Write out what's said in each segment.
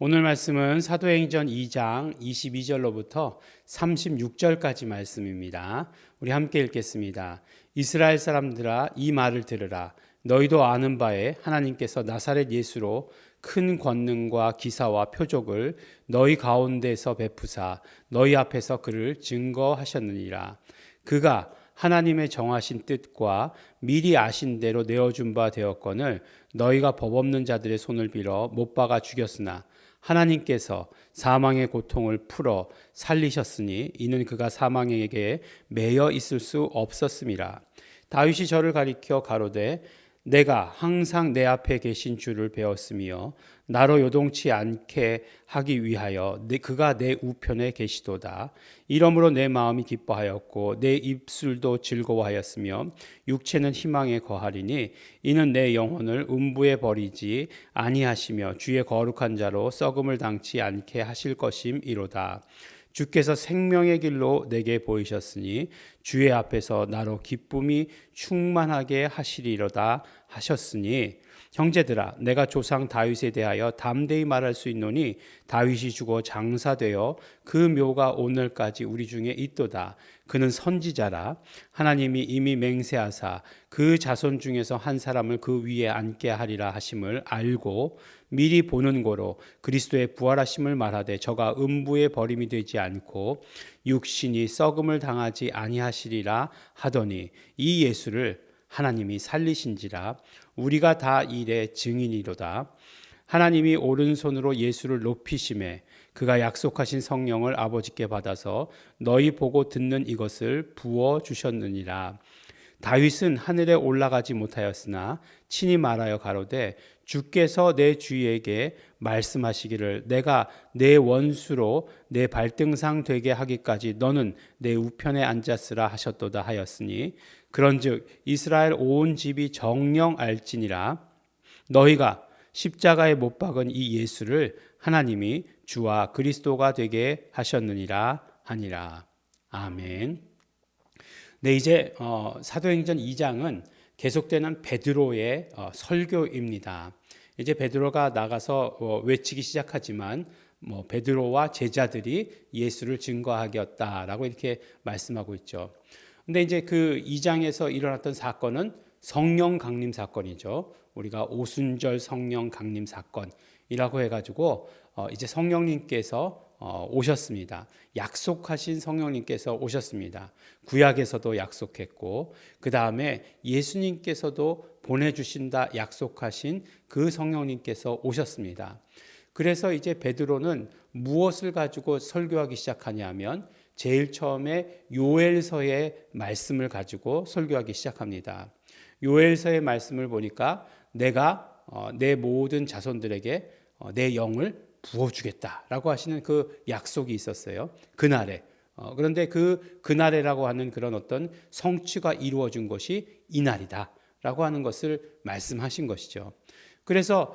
오늘 말씀은 사도행전 2장 22절로부터 36절까지 말씀입니다. 우리 함께 읽겠습니다. 이스라엘 사람들아 이 말을 들으라. 너희도 아는 바에 하나님께서 나사렛 예수로 큰 권능과 기사와 표적을 너희 가운데서 베푸사 너희 앞에서 그를 증거하셨느니라. 그가 하나님의 정하신 뜻과 미리 아신 대로 내어준 바 되었거늘 너희가 법 없는 자들의 손을 빌어 못 박아 죽였으나 하나님께서 사망의 고통을 풀어 살리셨으니 이는 그가 사망에게 매여 있을 수 없었음이라. 다윗이 저를 가리켜 가로되 내가 항상 내 앞에 계신 주를 배웠으며 나로 요동치 않게 하기 위하여 그가 내 우편에 계시도다. 이러므로 내 마음이 기뻐하였고 내 입술도 즐거워하였으며 육체는 희망에 거하리니 이는 내 영혼을 음부에 버리지 아니하시며 주의 거룩한 자로 썩음을 당치 않게 하실 것임이로다. 주께서 생명의 길로 내게 보이셨으니 주의 앞에서 나로 기쁨이 충만하게 하시리로다 하셨으니 형제들아 내가 조상 다윗에 대하여 담대히 말할 수 있노니 다윗이 죽어 장사되어 그 묘가 오늘까지 우리 중에 있도다. 그는 선지자라 하나님이 이미 맹세하사 그 자손 중에서 한 사람을 그 위에 앉게 하리라 하심을 알고 미리 보는 고로 그리스도의 부활하심을 말하되 저가 음부에 버림이 되지 않고 육신이 썩음을 당하지 아니하시리라 하더니 이 예수를 하나님이 살리신지라 우리가 다 이의 증인이로다. 하나님이 오른손으로 예수를 높이심에 그가 약속하신 성령을 아버지께 받아서 너희 보고 듣는 이것을 부어 주셨느니라. 다윗은 하늘에 올라가지 못하였으나 친히 말하여 가로되 주께서 내 주에게 말씀하시기를 내가 내 원수로 내 발등상 되게 하기까지 너는 내 우편에 앉았으라 하셨도다 하였으니 그런즉 이스라엘 온 집이 정령 알지니라. 너희가 십자가에 못 박은 이 예수를 하나님이 주와 그리스도가 되게 하셨느니라 하니라. 아멘. 네, 이제 사도행전 2장은 계속되는 베드로의 설교입니다. 이제 베드로가 나가서 외치기 시작하지만 베드로와 제자들이 예수를 증거하겠다라고 이렇게 말씀하고 있죠. 근데 이제 그 2장에서 일어났던 사건은 성령 강림 사건이죠. 우리가 오순절 성령 강림 사건이라고 해가지고 이제 성령님께서 오셨습니다. 약속하신 성령님께서 오셨습니다. 구약에서도 약속했고 그 다음에 예수님께서도 보내주신다 약속하신 그 성령님께서 오셨습니다. 그래서 이제 베드로는 무엇을 가지고 설교하기 시작하냐면 제일 처음에 요엘서의 말씀을 가지고 설교하기 시작합니다. 요엘서의 말씀을 보니까 내가 내 모든 자손들에게 내 영을 부어주겠다라고 하시는 그 약속이 있었어요. 그날에. 그런데 그날에라고 하는 그런 어떤 성취가 이루어진 것이 이날이다라고 하는 것을 말씀하신 것이죠. 그래서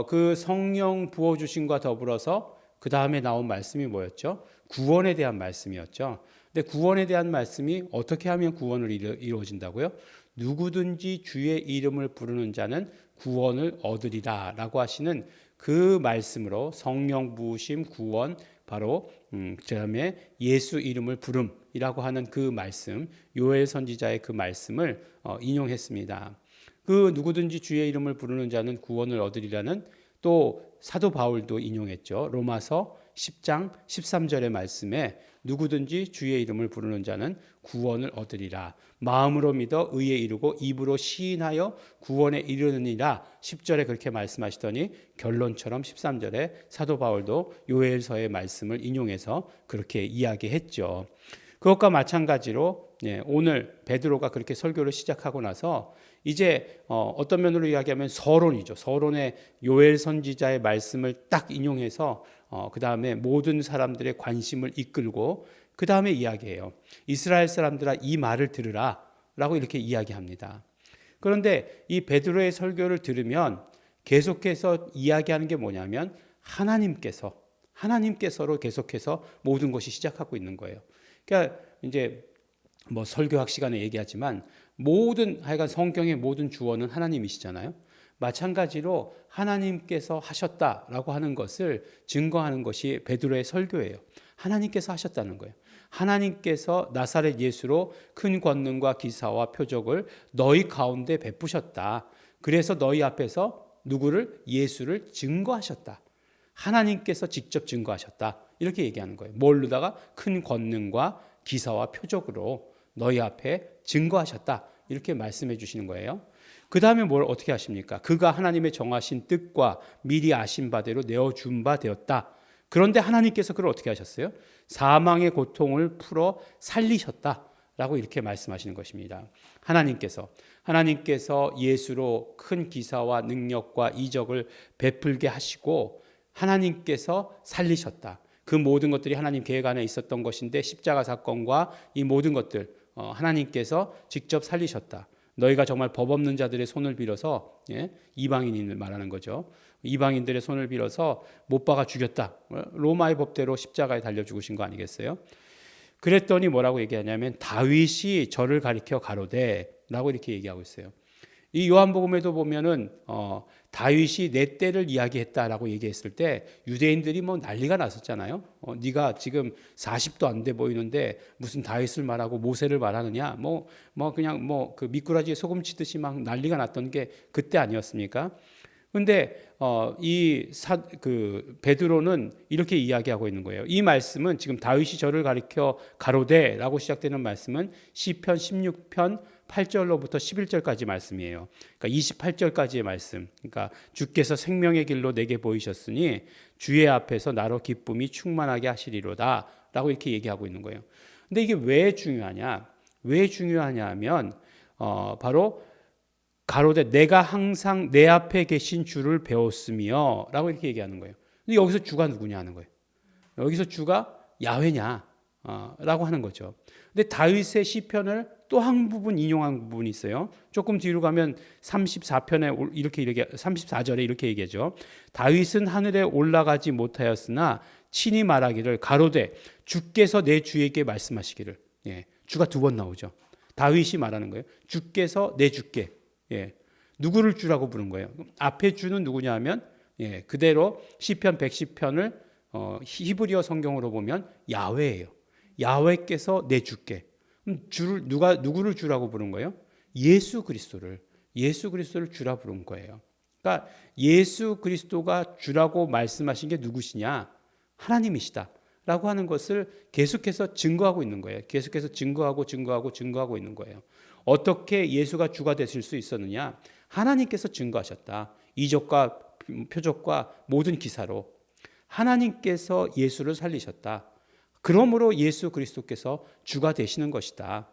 그 성령 부어주심과 더불어서 그 다음에 나온 말씀이 뭐였죠? 구원에 대한 말씀이었죠. 근데 구원에 대한 말씀이 어떻게 하면 구원을 이루어진다고요? 누구든지 주의 이름을 부르는 자는 구원을 얻으리라 라고 하시는 그 말씀으로 성령 부으심 구원 바로 그다음에 예수 이름을 부름이라고 하는 그 말씀 요엘 선지자의 그 말씀을 인용했습니다. 그 누구든지 주의 이름을 부르는 자는 구원을 얻으리라는 또 사도 바울도 인용했죠. 로마서 10장 13절의 말씀에 누구든지 주의 이름을 부르는 자는 구원을 얻으리라. 마음으로 믿어 의에 이르고 입으로 시인하여 구원에 이르느니라. 10절에 그렇게 말씀하시더니 결론처럼 13절에 사도 바울도 요엘서의 말씀을 인용해서 그렇게 이야기했죠. 그것과 마찬가지로 오늘 베드로가 그렇게 설교를 시작하고 나서 이제 어떤 면으로 이야기하면 서론이죠. 서론의 요엘 선지자의 말씀을 딱 인용해서 그 다음에 모든 사람들의 관심을 이끌고 그 다음에 이야기해요. 이스라엘 사람들아 이 말을 들으라 라고 이렇게 이야기합니다. 그런데 이 베드로의 설교를 들으면 계속해서 이야기하는 게 뭐냐면 하나님께서로 계속해서 모든 것이 시작하고 있는 거예요. 그러니까 이제 설교학 시간에 얘기하지만 하여간 성경의 모든 주어는 하나님이시잖아요. 마찬가지로 하나님께서 하셨다라고 하는 것을 증거하는 것이 베드로의 설교예요. 하나님께서 하셨다는 거예요. 하나님께서 나사렛 예수로 큰 권능과 기사와 표적을 너희 가운데 베푸셨다. 그래서 너희 앞에서 누구를? 예수를 증거하셨다. 하나님께서 직접 증거하셨다. 이렇게 얘기하는 거예요. 뭘로다가? 큰 권능과 기사와 표적으로 너희 앞에 증거하셨다. 이렇게 말씀해 주시는 거예요. 그 다음에 뭘 어떻게 하십니까? 그가 하나님의 정하신 뜻과 미리 아신 바대로 내어준 바 되었다. 그런데 하나님께서 그걸 어떻게 하셨어요? 사망의 고통을 풀어 살리셨다라고 이렇게 말씀하시는 것입니다. 하나님께서 예수로 큰 기사와 능력과 이적을 베풀게 하시고 하나님께서 살리셨다. 그 모든 것들이 하나님 계획 안에 있었던 것인데 십자가 사건과 이 모든 것들 하나님께서 직접 살리셨다. 너희가 정말 법 없는 자들의 손을 빌어서 이방인을 말하는 거죠. 이방인들의 손을 빌어서 못 박아 죽였다. 로마의 법대로 십자가에 달려 죽으신 거 아니겠어요? 그랬더니 뭐라고 얘기하냐면 다윗이 저를 가리켜 가로되라고 이렇게 얘기하고 있어요. 이 요한복음에도 보면은 다윗이 내 때를 이야기했다라고 얘기했을 때 유대인들이 뭐 난리가 났었잖아요. 네가 지금 40도 안 돼 보이는데 무슨 다윗을 말하고 모세를 말하느냐? 그냥 그 미꾸라지에 소금 치듯이 막 난리가 났던 게 그때 아니었습니까? 근데 베드로는 이렇게 이야기하고 있는 거예요. 이 말씀은 지금 다윗이 저를 가리켜 가로되라고 시작되는 말씀은 시편 16편 8절로부터 11절까지 말씀이에요. 그러니까 28절까지의 말씀. 그러니까 주께서 생명의 길로 내게 보이셨으니 주의 앞에서 나로 기쁨이 충만하게 하시리로다 라고 이렇게 얘기하고 있는 거예요. 근데 이게 왜 중요하냐? 왜 중요하냐 하면 바로 가로되 내가 항상 내 앞에 계신 주를 배웠으며 라고 이렇게 얘기하는 거예요. 근데 여기서 주가 누구냐 하는 거예요. 여기서 주가 야훼냐 라고 하는 거죠. 근데 다윗의 시편을 또 한 부분 인용한 부분이 있어요. 조금 뒤로 가면 34절에 이렇게 얘기하죠. 다윗은 하늘에 올라가지 못하였으나 친히 말하기를 가로되 주께서 내 주에게 말씀하시기를. 주가 두 번 나오죠. 다윗이 말하는 거예요. 주께서 내 주께. 누구를 주라고 부른 거예요? 앞에 주는 누구냐 하면 그대로 시편 110편을 히브리어 성경으로 보면 야훼예요. 야훼께서 내 주께. 누구를 주라고 부른 거예요? 예수 그리스도를 주라 부른 거예요. 그러니까 예수 그리스도가 주라고 말씀하신 게 누구시냐? 하나님이시다라고 하는 것을 계속해서 증거하고 있는 거예요. 계속해서 증거하고 있는 거예요. 어떻게 예수가 주가 되실 수 있었느냐? 하나님께서 증거하셨다. 이적과 표적과 모든 기사로 하나님께서 예수를 살리셨다. 그러므로 예수 그리스도께서 주가 되시는 것이다.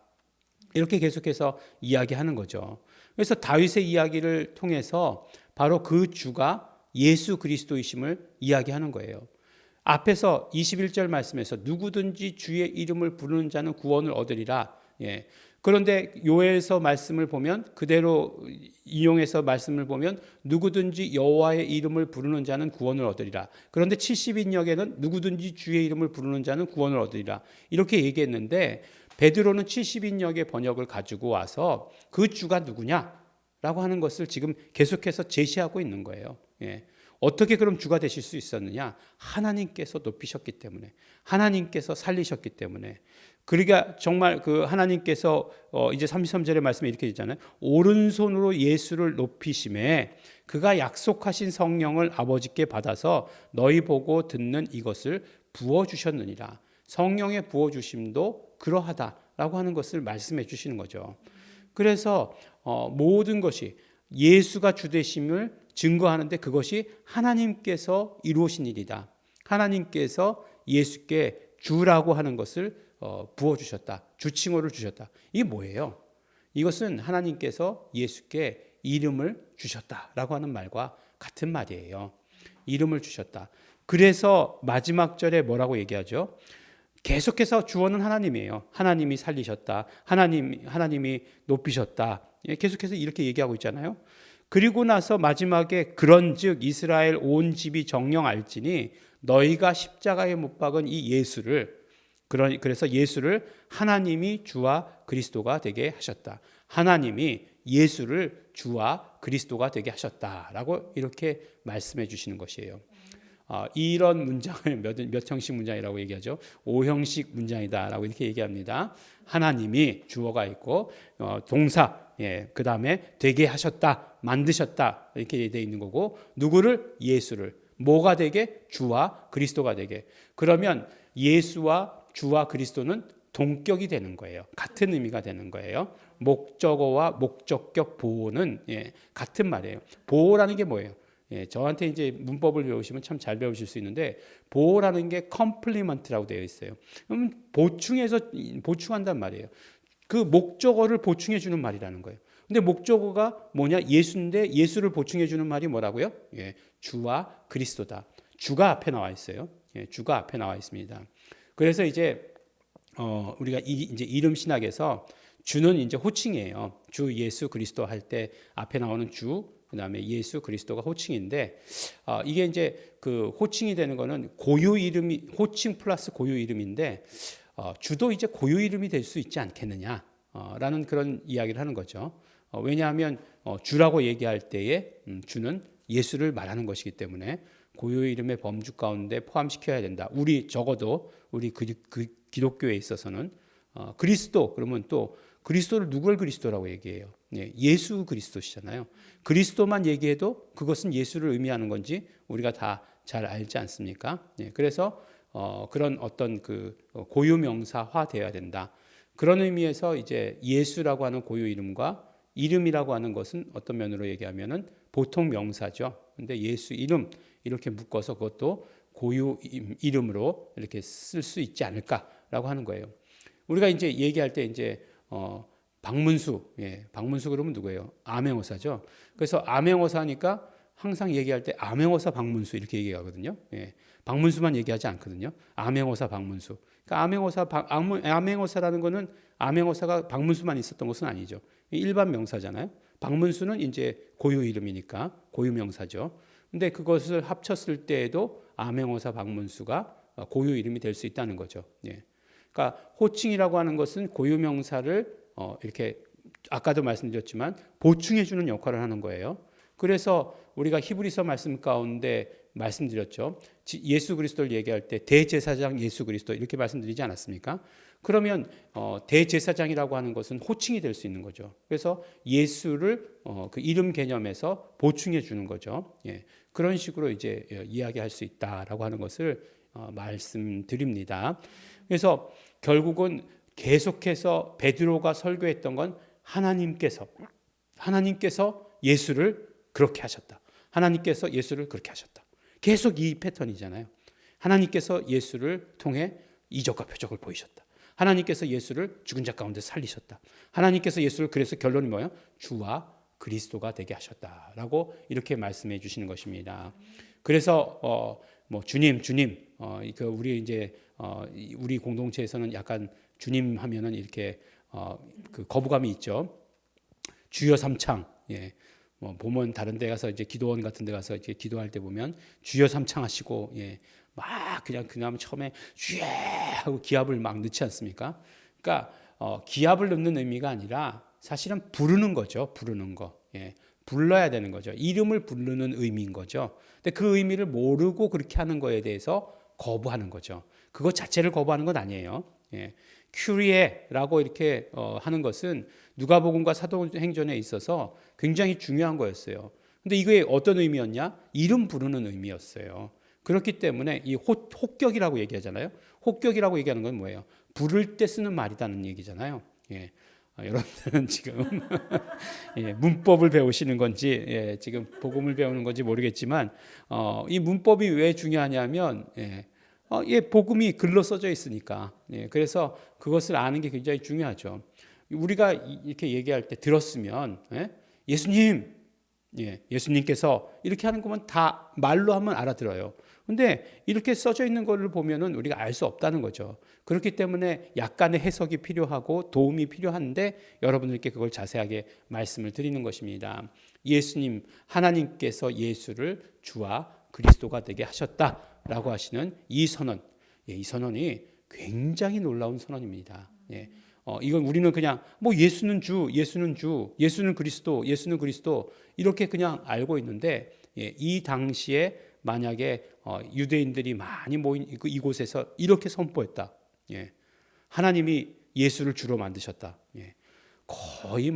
이렇게 계속해서 이야기하는 거죠. 그래서 다윗의 이야기를 통해서 바로 그 주가 예수 그리스도이심을 이야기하는 거예요. 앞에서 21절 말씀에서 누구든지 주의 이름을 부르는 자는 구원을 얻으리라. 그런데 요엘서 말씀을 보면 그대로 인용해서 말씀을 보면 누구든지 여호와의 이름을 부르는 자는 구원을 얻으리라. 그런데 70인역에는 누구든지 주의 이름을 부르는 자는 구원을 얻으리라. 이렇게 얘기했는데 베드로는 70인역의 번역을 가지고 와서 그 주가 누구냐라고 하는 것을 지금 계속해서 제시하고 있는 거예요. 어떻게 그럼 주가 되실 수 있었느냐? 하나님께서 높이셨기 때문에, 하나님께서 살리셨기 때문에. 그러니까 정말 그 하나님께서 이제 33절의 말씀에 이렇게 있잖아요. 오른손으로 예수를 높이심에 그가 약속하신 성령을 아버지께 받아서 너희 보고 듣는 이것을 부어주셨느니라. 성령의 부어주심도 그러하다라고 하는 것을 말씀해 주시는 거죠. 그래서 모든 것이 예수가 주되심을 증거하는데 그것이 하나님께서 이루신 일이다. 하나님께서 예수께 주라고 하는 것을 부어주셨다. 주칭호를 주셨다. 이게 뭐예요? 이것은 하나님께서 예수께 이름을 주셨다라고 하는 말과 같은 말이에요. 이름을 주셨다. 그래서 마지막 절에 뭐라고 얘기하죠? 계속해서 주어는 하나님이에요. 하나님이 살리셨다. 하나님이 높이셨다. 계속해서 이렇게 얘기하고 있잖아요. 그리고 나서 마지막에 그런즉 이스라엘 온 집이 정령 알지니 너희가 십자가에 못 박은 이 예수를 그래서 예수를 하나님이 주와 그리스도가 되게 하셨다. 하나님이 예수를 주와 그리스도가 되게 하셨다라고 이렇게 말씀해 주시는 것이에요. 이런 문장을 몇 형식 문장이라고 얘기하죠? 5형식 문장이다라고 이렇게 얘기합니다. 하나님이 주어가 있고 동사, 그 다음에 되게 하셨다, 만드셨다 이렇게 되어 있는 거고, 누구를? 예수를. 뭐가 되게? 주와 그리스도가 되게. 그러면 예수와 주와 그리스도는 동격이 되는 거예요. 같은 의미가 되는 거예요. 목적어와 목적격 보호는 같은 말이에요. 보호라는 게 뭐예요? 저한테 이제 문법을 배우시면 참 잘 배우실 수 있는데, 보호라는 게 컴플리먼트라고 되어 있어요. 그럼 보충한단 말이에요. 그 목적어를 보충해 주는 말이라는 거예요. 근데 목적어가 뭐냐? 예수인데 예수를 보충해 주는 말이 뭐라고요? 주와 그리스도다. 주가 앞에 나와 있어요. 주가 앞에 나와 있습니다. 그래서 이제 우리가 이제 이름 신학에서 주는 이제 호칭이에요. 주 예수 그리스도 할 때 앞에 나오는 주, 그다음에 예수 그리스도가 호칭인데, 이게 이제 그 호칭이 되는 거는 고유 이름이, 호칭 플러스 고유 이름인데, 주도 이제 고유 이름이 될 수 있지 않겠느냐 라는 그런 이야기를 하는 거죠. 왜냐하면 주라고 얘기할 때에 주는 예수를 말하는 것이기 때문에 고유 이름의 범주 가운데 포함시켜야 된다. 적어도 우리 그 기독교에 있어서는 그리스도 그러면 또 그리스도를 누굴 그리스도라고 얘기해요? 예수 그리스도시잖아요. 그리스도만 얘기해도 그것은 예수를 의미하는 건지 우리가 다 잘 알지 않습니까? 그래서 그런 어떤 그 고유 명사화 되어야 된다. 그런 의미에서 이제 예수라고 하는 고유 이름과 이름이라고 하는 것은 어떤 면으로 얘기하면은 보통 명사죠. 근데 예수 이름 이렇게 묶어서 그것도 고유 이름으로 이렇게 쓸 수 있지 않을까라고 하는 거예요. 우리가 이제 얘기할 때 이제 박문수, 박문수 그러면 누구예요? 암행어사죠. 그래서 암행어사니까 항상 얘기할 때 암행어사 박문수 이렇게 얘기하거든요. 박문수만 얘기하지 않거든요. 암행어사 박문수. 그러니까 암행어사라는 거는 암행어사가 박문수만 있었던 것은 아니죠. 일반 명사잖아요. 박문수는 이제 고유 이름이니까 고유 명사죠. 근데 그것을 합쳤을 때에도 암행어사 박문수가 고유 이름이 될 수 있다는 거죠. 그러니까 호칭이라고 하는 것은 고유 명사를 이렇게 아까도 말씀드렸지만 보충해 주는 역할을 하는 거예요. 그래서 우리가 히브리서 말씀 가운데 말씀드렸죠. 예수 그리스도를 얘기할 때 대제사장 예수 그리스도 이렇게 말씀드리지 않았습니까? 그러면 대제사장이라고 하는 것은 호칭이 될 수 있는 거죠. 그래서 예수를 그 이름 개념에서 보충해 주는 거죠. 그런 식으로 이제 이야기할 수 있다라고 하는 것을 말씀드립니다. 그래서 결국은 계속해서 베드로가 설교했던 건 하나님께서 예수를 그렇게 하셨다. 하나님께서 예수를 그렇게 하셨다. 계속 이 패턴이잖아요. 하나님께서 예수를 통해 이적과 표적을 보이셨다. 하나님께서 예수를 죽은 자 가운데 살리셨다. 하나님께서 예수를, 그래서 결론이 뭐예요? 주와 그리스도가 되게 하셨다라고 이렇게 말씀해 주시는 것입니다. 그래서 주님 우리 이제 우리 공동체에서는 약간 주님 하면은 이렇게 그 거부감이 있죠. 주여 삼창. 보면 다른 데 가서 이제 기도원 같은 데 가서 이제 기도할 때 보면 주여 삼창하시고 막 그냥 처음에 주여 하고 기합을 막 넣지 않습니까? 그러니까 기합을 넣는 의미가 아니라 사실은 부르는 거죠. 부르는 거. 불러야 되는 거죠. 이름을 부르는 의미인 거죠. 근데 그 의미를 모르고 그렇게 하는 거에 대해서 거부하는 거죠. 그것 자체를 거부하는 건 아니에요. 큐리에라고 이렇게 하는 것은 누가복음과 사도행전에 있어서 굉장히 중요한 거였어요. 근데 이게 어떤 의미였냐? 이름 부르는 의미였어요. 그렇기 때문에 이 혹격이라고 얘기하잖아요. 혹격이라고 얘기하는 건 뭐예요? 부를 때 쓰는 말이라는 얘기잖아요. 여러분들은 지금 문법을 배우시는 건지 지금 복음을 배우는 건지 모르겠지만 이 문법이 왜 중요하냐면 복음이 글로 써져 있으니까. 그래서 그것을 아는 게 굉장히 중요하죠. 우리가 이렇게 얘기할 때 들었으면 예수님께서 이렇게 하는 것만 다 말로 하면 알아들어요. 근데 이렇게 써져 있는 것을 보면은 우리가 알 수 없다는 거죠. 그렇기 때문에 약간의 해석이 필요하고 도움이 필요한데 여러분들께 그걸 자세하게 말씀을 드리는 것입니다. 하나님께서 예수를 주와 그리스도가 되게 하셨다라고 하시는 이 선언, 이 선언이 굉장히 놀라운 선언입니다. 이건 우리는 그냥 뭐 예수는 주, 예수는 주, 예수는 그리스도, 예수는 그리스도 이렇게 그냥 알고 있는데 이 당시에 만약에 유대인들이 많이 모인 이곳에서 이렇게 선포했다. 하나님이 예수를 주로 만드셨다. 거의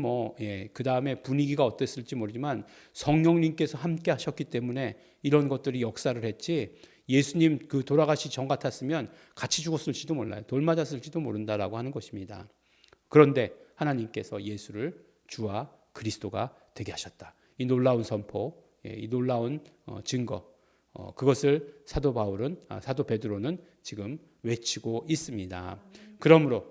그 다음에 분위기가 어땠을지 모르지만 성령님께서 함께 하셨기 때문에 이런 것들이 역사를 했지, 예수님 그 돌아가시 전 같았으면 같이 죽었을지도 몰라요. 돌 맞았을지도 모른다라고 하는 것입니다. 그런데 하나님께서 예수를 주와 그리스도가 되게 하셨다. 이 놀라운 선포, 이 놀라운 증거, 그것을 사도 베드로는 지금 외치고 있습니다. 그러므로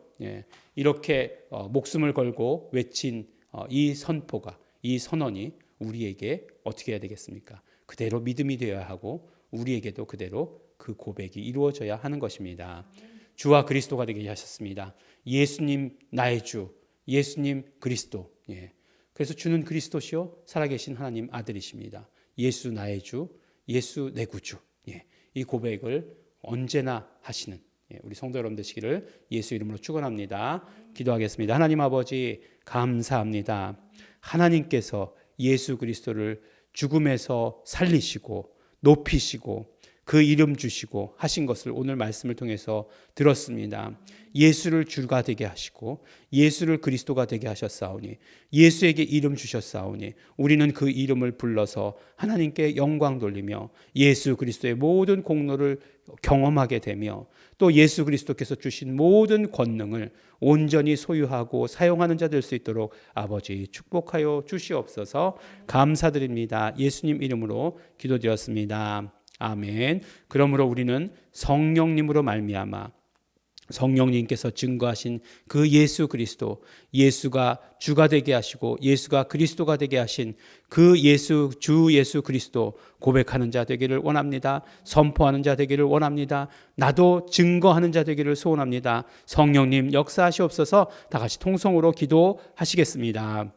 이렇게 목숨을 걸고 외친 이 선포가, 이 선언이 우리에게 어떻게 해야 되겠습니까? 그대로 믿음이 되어야 하고 우리에게도 그대로 그 고백이 이루어져야 하는 것입니다. 주와 그리스도가 되게 하셨습니다. 예수님 나의 주, 예수님 그리스도. 그래서 주는 그리스도시요 살아계신 하나님 아들이십니다. 예수 나의 주, 예수 내 구주. 이 고백을 언제나 하시는 우리 성도 여러분 되시기를 예수 이름으로 축원합니다. 기도하겠습니다. 하나님 아버지 감사합니다. 하나님께서 예수 그리스도를 죽음에서 살리시고 높이시고 그 이름 주시고 하신 것을 오늘 말씀을 통해서 들었습니다. 예수를 주가 되게 하시고 예수를 그리스도가 되게 하셨사오니 예수에게 이름 주셨사오니 우리는 그 이름을 불러서 하나님께 영광 돌리며 예수 그리스도의 모든 공로를 경험하게 되며 또 예수 그리스도께서 주신 모든 권능을 온전히 소유하고 사용하는 자 될 수 있도록 아버지 축복하여 주시옵소서. 감사드립니다. 예수님 이름으로 기도드렸습니다. 아멘. 그러므로 우리는 성령님으로 말미암아 성령님께서 증거하신 그 예수 그리스도, 예수가 주가 되게 하시고 예수가 그리스도가 되게 하신 그 주 예수 그리스도 고백하는 자 되기를 원합니다. 선포하는 자 되기를 원합니다. 나도 증거하는 자 되기를 소원합니다. 성령님 역사하시옵소서. 다 같이 통성으로 기도하시겠습니다.